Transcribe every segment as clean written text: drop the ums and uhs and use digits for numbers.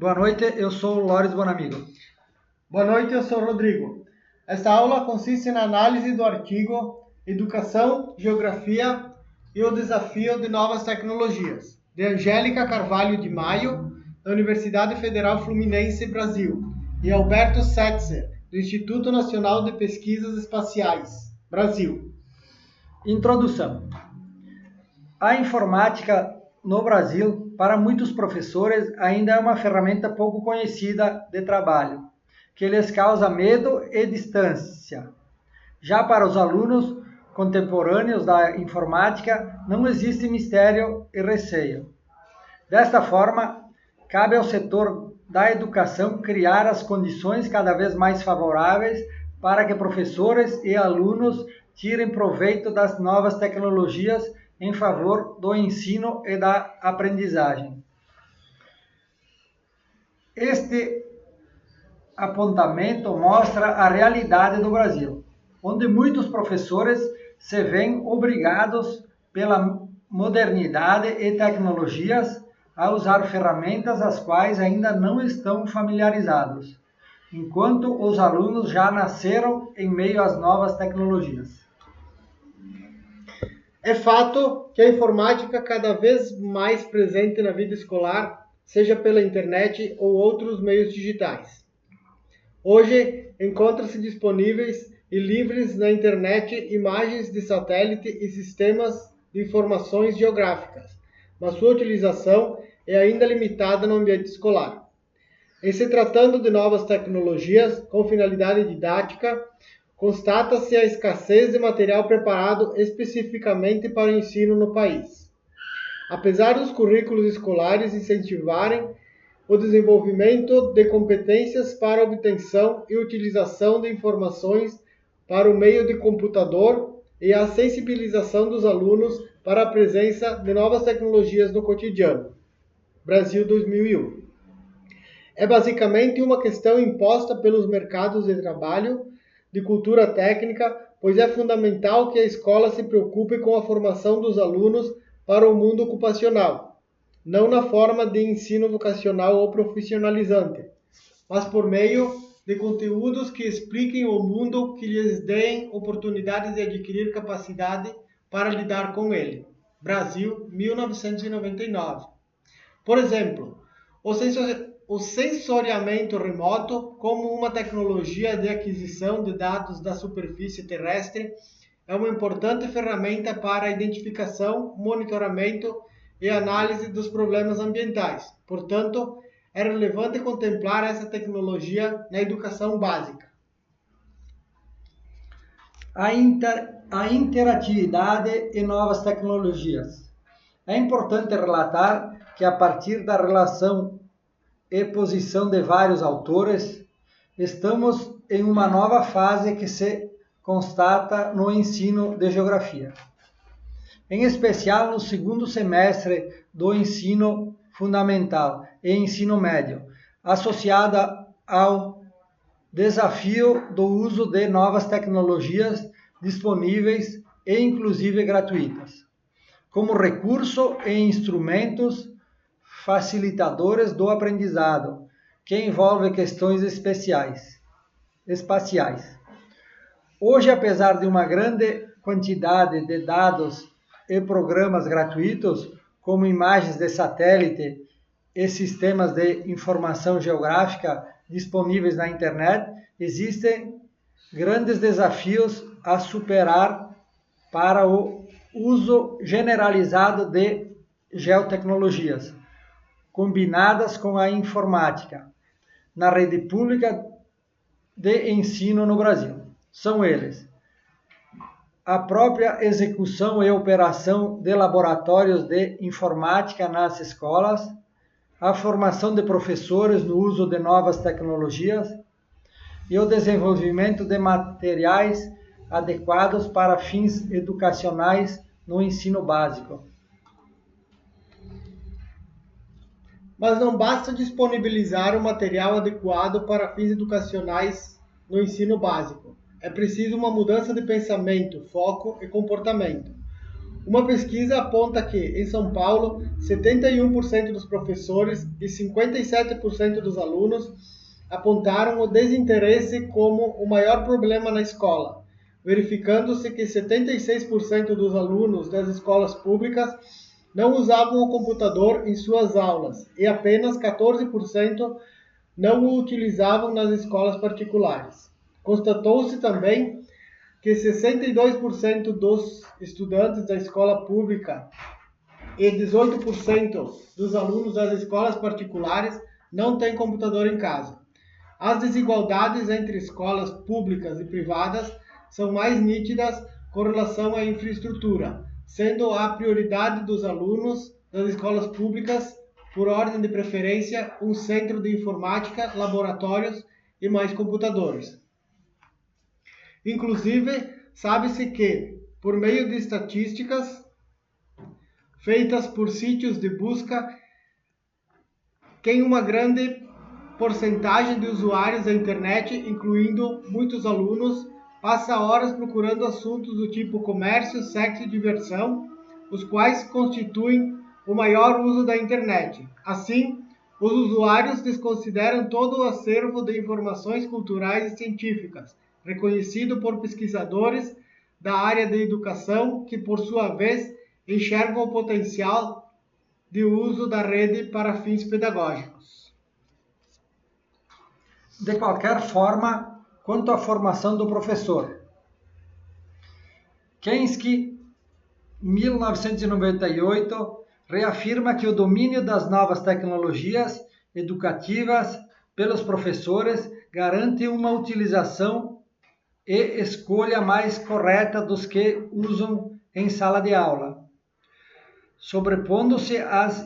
Boa noite, eu sou o Loris Bonamigo. Boa noite, eu sou o Rodrigo. Esta aula consiste na análise do artigo Educação, Geografia e o Desafio de Novas Tecnologias, de Angélica Carvalho de Maio, da Universidade Federal Fluminense, Brasil, e Alberto Setzer, do Instituto Nacional de Pesquisas Espaciais, Brasil. Introdução. A informática no Brasil, para muitos professores, ainda é uma ferramenta pouco conhecida de trabalho, que lhes causa medo e distância. Já para os alunos contemporâneos da informática, não existe mistério e receio. Desta forma, cabe ao setor da educação criar as condições cada vez mais favoráveis para que professores e alunos tirem proveito das novas tecnologias em favor do ensino e da aprendizagem. Este apontamento mostra a realidade do Brasil, onde muitos professores se veem obrigados pela modernidade e tecnologias a usar ferramentas as quais ainda não estão familiarizados, enquanto os alunos já nasceram em meio às novas tecnologias. É fato que a informática cada vez mais presente na vida escolar, seja pela internet ou outros meios digitais. Hoje, encontram-se disponíveis e livres na internet imagens de satélite e sistemas de informações geográficas, mas sua utilização é ainda limitada no ambiente escolar. Em se tratando de novas tecnologias com finalidade didática, constata-se a escassez de material preparado especificamente para o ensino no país. Apesar dos currículos escolares incentivarem o desenvolvimento de competências para a obtenção e utilização de informações para o meio de computador e a sensibilização dos alunos para a presença de novas tecnologias no cotidiano. Brasil 2001. É basicamente uma questão imposta pelos mercados de trabalho, de cultura técnica, pois é fundamental que a escola se preocupe com a formação dos alunos para o mundo ocupacional, não na forma de ensino vocacional ou profissionalizante, mas por meio de conteúdos que expliquem o mundo, que lhes deem oportunidade de adquirir capacidade para lidar com ele. Brasil, 1999. Por exemplo, o sensoriamento remoto, como uma tecnologia de aquisição de dados da superfície terrestre, é uma importante ferramenta para a identificação, monitoramento e análise dos problemas ambientais. Portanto, é relevante contemplar essa tecnologia na educação básica. A interatividade e novas tecnologias. É importante relatar que, a partir da relação e posição de vários autores, estamos em uma nova fase que se constata no ensino de geografia. Em especial no segundo semestre do ensino fundamental e ensino médio, associada ao desafio do uso de novas tecnologias disponíveis e inclusive gratuitas, como recurso e instrumentos facilitadores do aprendizado, que envolve questões espaciais. Hoje, apesar de uma grande quantidade de dados e programas gratuitos, como imagens de satélite e sistemas de informação geográfica disponíveis na internet, existem grandes desafios a superar para o uso generalizado de geotecnologias combinadas com a informática na rede pública de ensino no Brasil. São eles: a própria execução e operação de laboratórios de informática nas escolas, a formação de professores no uso de novas tecnologias e o desenvolvimento de materiais adequados para fins educacionais no ensino básico. Mas não basta disponibilizar o material adequado para fins educacionais no ensino básico. É preciso uma mudança de pensamento, foco e comportamento. Uma pesquisa aponta que, em São Paulo, 71% dos professores e 57% dos alunos apontaram o desinteresse como o maior problema na escola, verificando-se que 76% dos alunos das escolas públicas não usavam o computador em suas aulas e apenas 14% não o utilizavam nas escolas particulares. Constatou-se também que 62% dos estudantes da escola pública e 18% dos alunos das escolas particulares não têm computador em casa. As desigualdades entre escolas públicas e privadas são mais nítidas com relação à infraestrutura, sendo a prioridade dos alunos das escolas públicas, por ordem de preferência, um centro de informática, laboratórios e mais computadores. Inclusive, sabe-se que, por meio de estatísticas feitas por sítios de busca, que uma grande porcentagem de usuários da internet, incluindo muitos alunos, passa horas procurando assuntos do tipo comércio, sexo e diversão, os quais constituem o maior uso da internet. Assim, os usuários desconsideram todo o acervo de informações culturais e científicas, reconhecido por pesquisadores da área da educação, que, por sua vez, enxergam o potencial de uso da rede para fins pedagógicos. De qualquer forma, quanto à formação do professor, Kensky, 1998, reafirma que o domínio das novas tecnologias educativas pelos professores garante uma utilização e escolha mais correta dos que usam em sala de aula, sobrepondo-se às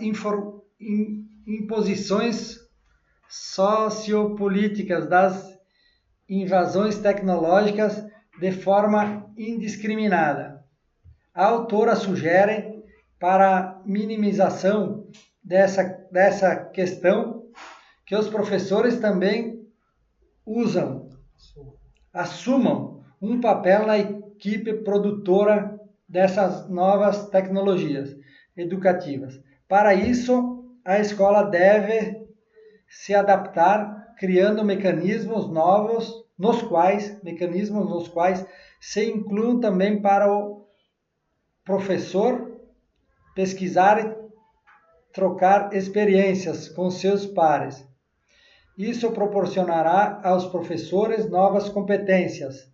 imposições sociopolíticas das invasões tecnológicas de forma indiscriminada. A autora sugere, para minimização dessa questão, que os professores também assumam um papel na equipe produtora dessas novas tecnologias educativas. Para isso, a escola deve se adaptar, criando mecanismos nos quais se incluam também para o professor pesquisar e trocar experiências com seus pares. Isso proporcionará aos professores novas competências,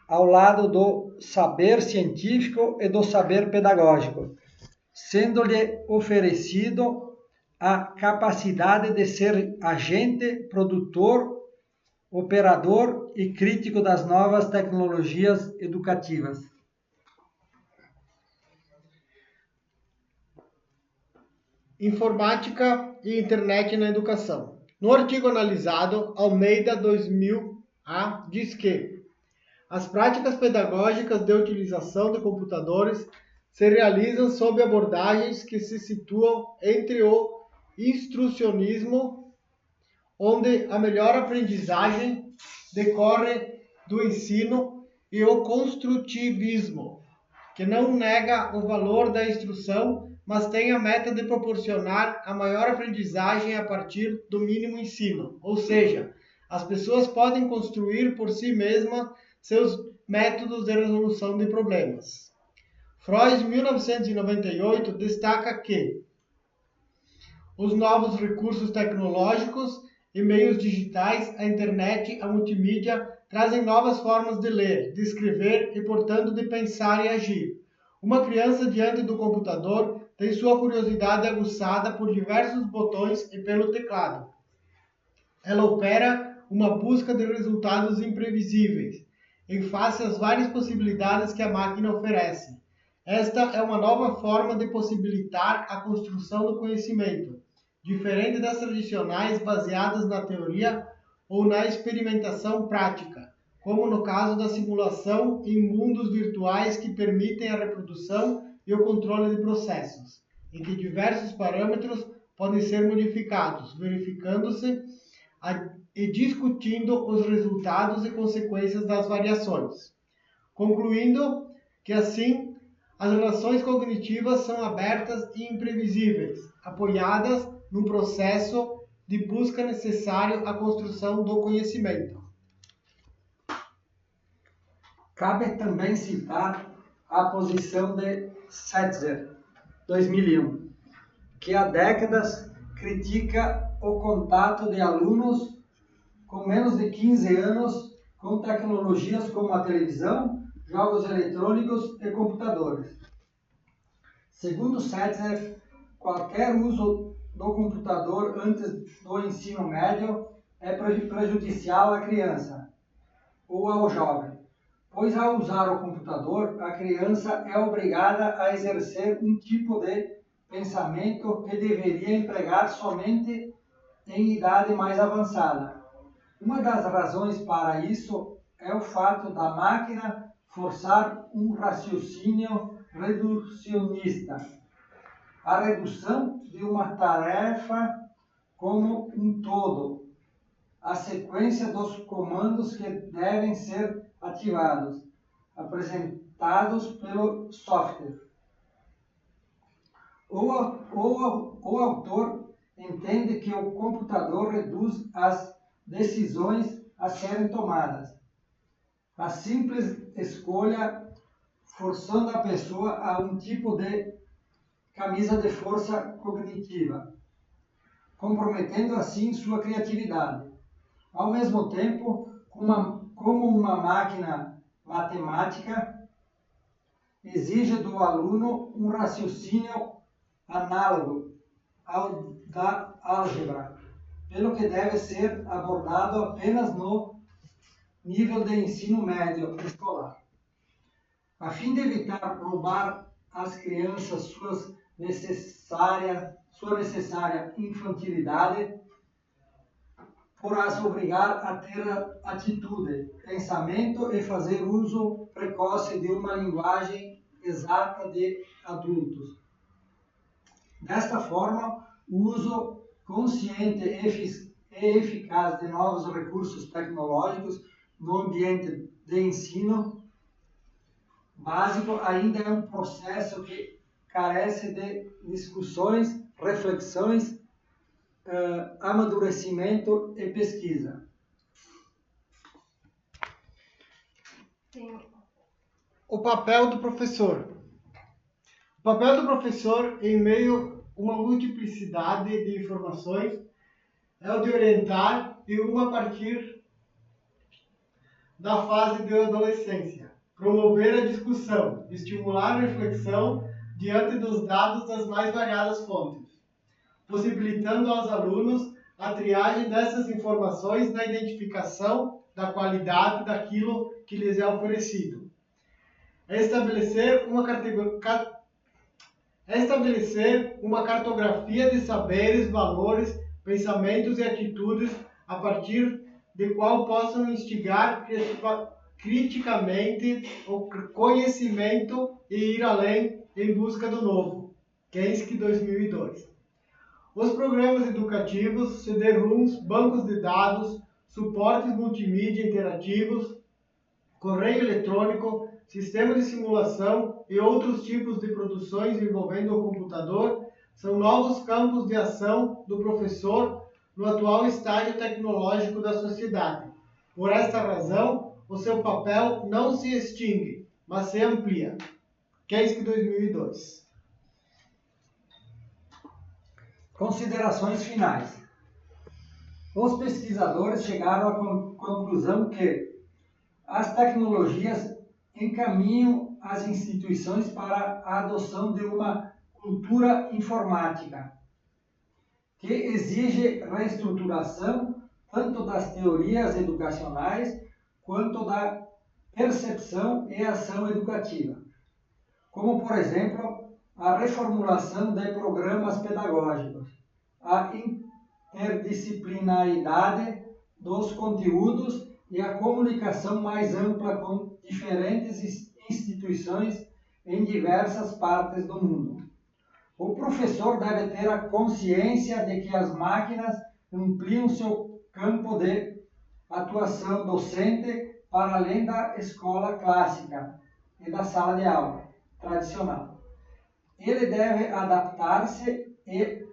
ao lado do saber científico e do saber pedagógico, sendo-lhe oferecido a capacidade de ser agente, produtor, operador e crítico das novas tecnologias educativas. Informática e internet na educação. No artigo analisado, Almeida 2000A diz que as práticas pedagógicas de utilização de computadores se realizam sob abordagens que se situam entre o instrucionismo, onde a melhor aprendizagem decorre do ensino, e o construtivismo, que não nega o valor da instrução, mas tem a meta de proporcionar a maior aprendizagem a partir do mínimo ensino. Ou seja, as pessoas podem construir por si mesmas seus métodos de resolução de problemas. Freud, 1998, destaca que os novos recursos tecnológicos e meios digitais, a internet, a multimídia, trazem novas formas de ler, de escrever e, portanto, de pensar e agir. Uma criança diante do computador tem sua curiosidade aguçada por diversos botões e pelo teclado. Ela opera uma busca de resultados imprevisíveis, em face às várias possibilidades que a máquina oferece. Esta é uma nova forma de possibilitar a construção do conhecimento, diferente das tradicionais baseadas na teoria ou na experimentação prática, como no caso da simulação em mundos virtuais que permitem a reprodução e o controle de processos, em que diversos parâmetros podem ser modificados, verificando-se e discutindo os resultados e consequências das variações. Concluindo que, assim, As relações cognitivas são abertas e imprevisíveis, apoiadas num processo de busca necessário à construção do conhecimento. Cabe também citar a posição de Setzer, 2001, que há décadas critica o contato de alunos com menos de 15 anos com tecnologias como a televisão, jogos eletrônicos e computadores. Segundo Setzer, qualquer uso do computador antes do ensino médio é prejudicial à criança ou ao jovem, pois ao usar o computador, a criança é obrigada a exercer um tipo de pensamento que deveria empregar somente em idade mais avançada. Uma das razões para isso é o fato da máquina forçar um raciocínio reducionista, a redução de uma tarefa como um todo, a sequência dos comandos que devem ser ativados, apresentados pelo software. O autor entende que o computador reduz as decisões a serem tomadas. A simples escolha forçando a pessoa a um tipo de camisa de força cognitiva, comprometendo assim sua criatividade. Ao mesmo tempo, como uma máquina matemática, exige do aluno um raciocínio análogo ao da álgebra, pelo que deve ser abordado apenas no nível de ensino médio escolar. A fim de evitar roubar às crianças sua necessária infantilidade, por as obrigar a ter atitude, pensamento e fazer uso precoce de uma linguagem exata de adultos. Desta forma, o uso consciente e eficaz de novos recursos tecnológicos no ambiente de ensino básico ainda é um processo que carece de discussões, reflexões, amadurecimento e pesquisa. O papel do professor. O papel do professor, em meio a uma multiplicidade de informações, é o de orientar e a partir da fase de adolescência, promover a discussão, estimular a reflexão diante dos dados das mais variadas fontes, possibilitando aos alunos a triagem dessas informações na identificação da qualidade daquilo que lhes é oferecido. É estabelecer uma cartografia de saberes, valores, pensamentos e atitudes a partir de qual possam instigar criticamente o conhecimento e ir além em busca do novo. Kensky, 2002. Os programas educativos, CD-ROMs, bancos de dados, suportes multimídia interativos, correio eletrônico, sistema de simulação e outros tipos de produções envolvendo o computador são novos campos de ação do professor no atual estágio tecnológico da sociedade. Por esta razão, o seu papel não se extingue, mas se amplia. Kensky, 2002. Considerações finais. Os pesquisadores chegaram à conclusão que as tecnologias encaminham as instituições para a adoção de uma cultura informática, que exige reestruturação tanto das teorias educacionais quanto da percepção e ação educativa, como, por exemplo, a reformulação de programas pedagógicos, a interdisciplinaridade dos conteúdos e a comunicação mais ampla com diferentes instituições em diversas partes do mundo. O professor deve ter a consciência de que as máquinas ampliam seu campo de atuação docente para além da escola clássica e da sala de aula, tradicional. Ele deve adaptar-se e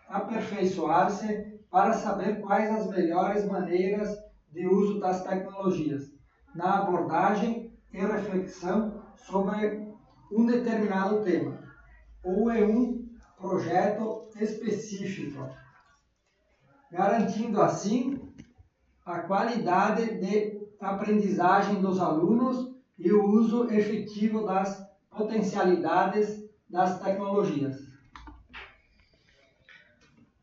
aperfeiçoar-se para saber quais as melhores maneiras de uso das tecnologias, na abordagem e reflexão sobre um determinado tema, ou em um projeto específico, garantindo assim a qualidade de aprendizagem dos alunos e o uso efetivo das potencialidades das tecnologias.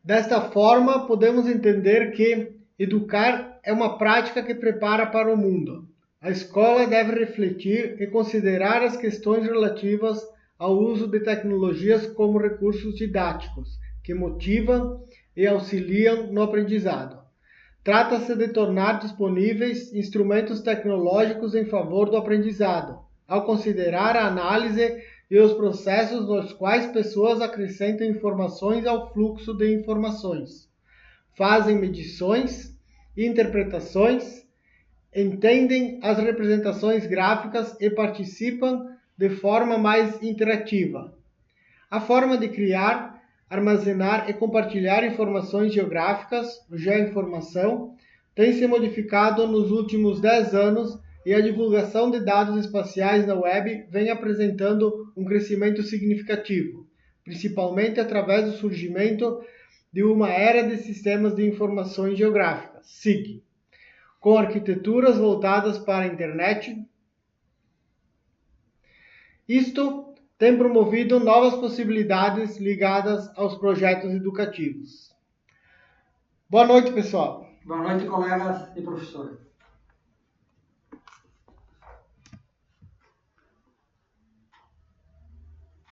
Desta forma, podemos entender que educar é uma prática que prepara para o mundo. A escola deve refletir e considerar as questões relativas ao uso de tecnologias como recursos didáticos, que motivam e auxiliam no aprendizado. Trata-se de tornar disponíveis instrumentos tecnológicos em favor do aprendizado, ao considerar a análise e os processos nos quais pessoas acrescentam informações ao fluxo de informações, fazem medições e interpretações, entendem as representações gráficas e participam de forma mais interativa. A forma de criar, armazenar e compartilhar informações geográficas, geoinformação, tem se modificado nos últimos 10 anos e a divulgação de dados espaciais na web vem apresentando um crescimento significativo, principalmente através do surgimento de uma era de sistemas de informações geográficas, SIG, com arquiteturas voltadas para a internet. Isto tem promovido novas possibilidades ligadas aos projetos educativos. Boa noite, pessoal. Boa noite, colegas e professores.